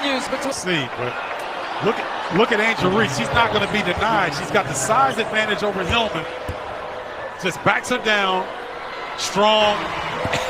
continues between. See, but look at Angel Reese. She's not going to be denied. She's got the size advantage over Hillman. Just backs her down, strong,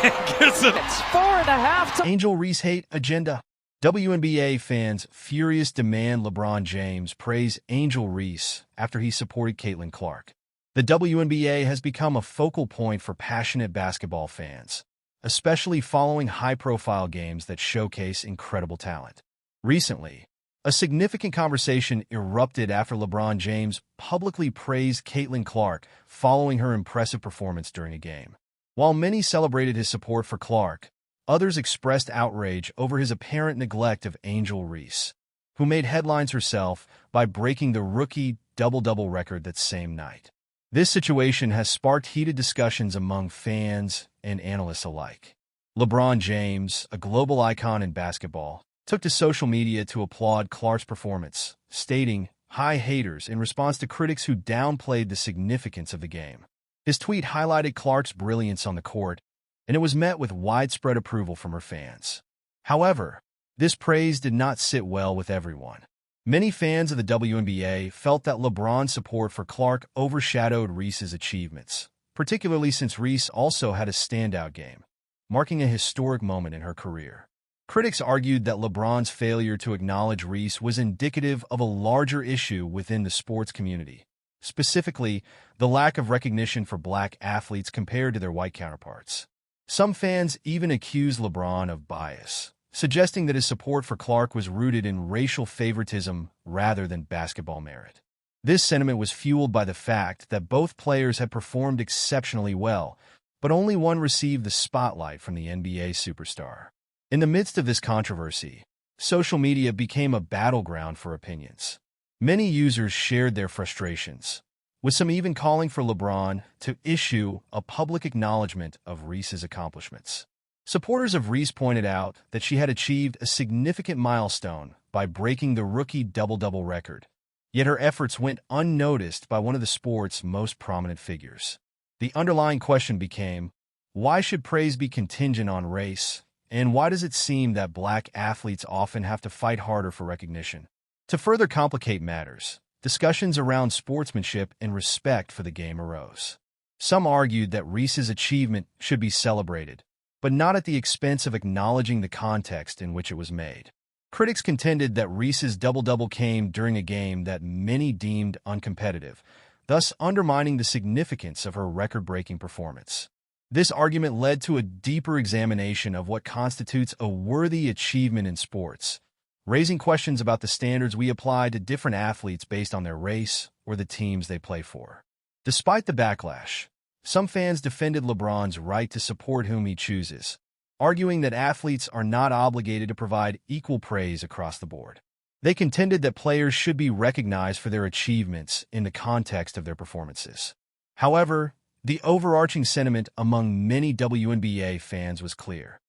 and gets it. It's 4.5. Angel Reese hate agenda. WNBA fans furious demand LeBron James praise Angel Reese after he supported Caitlin Clark. The WNBA has become a focal point for passionate basketball fans, especially following high-profile games that showcase incredible talent. Recently, a significant conversation erupted after LeBron James publicly praised Caitlin Clark following her impressive performance during a game. While many celebrated his support for Clark, others expressed outrage over his apparent neglect of Angel Reese, who made headlines herself by breaking the rookie double-double record that same night. This situation has sparked heated discussions among fans and analysts alike. LeBron James, a global icon in basketball, took to social media to applaud Clark's performance, stating, "Hi haters," in response to critics who downplayed the significance of the game. His tweet highlighted Clark's brilliance on the court, and it was met with widespread approval from her fans. However, this praise did not sit well with everyone. Many fans of the WNBA felt that LeBron's support for Clark overshadowed Reese's achievements, particularly since Reese also had a standout game, marking a historic moment in her career. Critics argued that LeBron's failure to acknowledge Reese was indicative of a larger issue within the sports community, specifically the lack of recognition for black athletes compared to their white counterparts. Some fans even accused LeBron of bias, suggesting that his support for Clark was rooted in racial favoritism rather than basketball merit. This sentiment was fueled by the fact that both players had performed exceptionally well, but only one received the spotlight from the NBA superstar. In the midst of this controversy, social media became a battleground for opinions. Many users shared their frustrations, with some even calling for LeBron to issue a public acknowledgement of Reese's accomplishments. Supporters of Reese pointed out that she had achieved a significant milestone by breaking the rookie double-double record, yet her efforts went unnoticed by one of the sport's most prominent figures. The underlying question became, why should praise be contingent on race, and why does it seem that black athletes often have to fight harder for recognition? To further complicate matters, discussions around sportsmanship and respect for the game arose. Some argued that Reese's achievement should be celebrated, but not at the expense of acknowledging the context in which it was made. Critics contended that Reese's double-double came during a game that many deemed uncompetitive, thus undermining the significance of her record-breaking performance. This argument led to a deeper examination of what constitutes a worthy achievement in sports, raising questions about the standards we apply to different athletes based on their race or the teams they play for. Despite the backlash, some fans defended LeBron's right to support whom he chooses, arguing that athletes are not obligated to provide equal praise across the board. They contended that players should be recognized for their achievements in the context of their performances. However, the overarching sentiment among many WNBA fans was clear.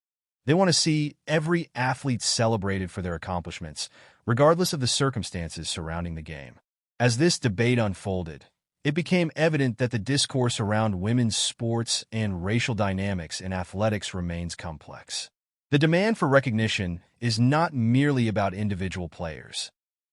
They want to see every athlete celebrated for their accomplishments, regardless of the circumstances surrounding the game. As this debate unfolded, it became evident that the discourse around women's sports and racial dynamics in athletics remains complex. The demand for recognition is not merely about individual players.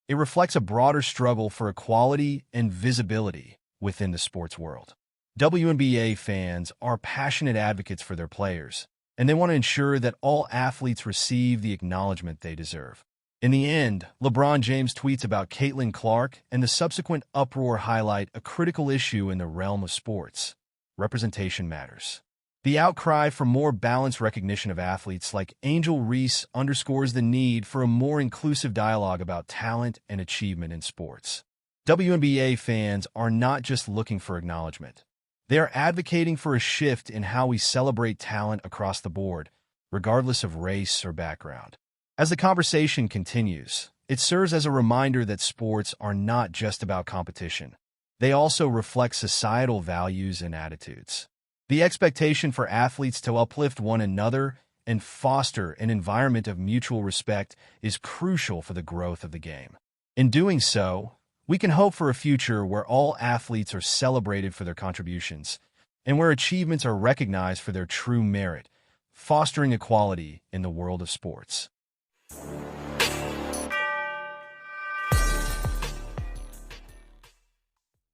It reflects a broader struggle for equality and visibility within the sports world. WNBA fans are passionate advocates for their players, and they want to ensure that all athletes receive the acknowledgement they deserve. In the end, LeBron James' tweets about Caitlin Clark and the subsequent uproar highlight a critical issue in the realm of sports. Representation matters. The outcry for more balanced recognition of athletes like Angel Reese underscores the need for a more inclusive dialogue about talent and achievement in sports. WNBA fans are not just looking for acknowledgement. They are advocating for a shift in how we celebrate talent across the board, regardless of race or background. As the conversation continues, it serves as a reminder that sports are not just about competition. They also reflect societal values and attitudes. The expectation for athletes to uplift one another and foster an environment of mutual respect is crucial for the growth of the game. In doing so, we can hope for a future where all athletes are celebrated for their contributions and where achievements are recognized for their true merit, fostering equality in the world of sports.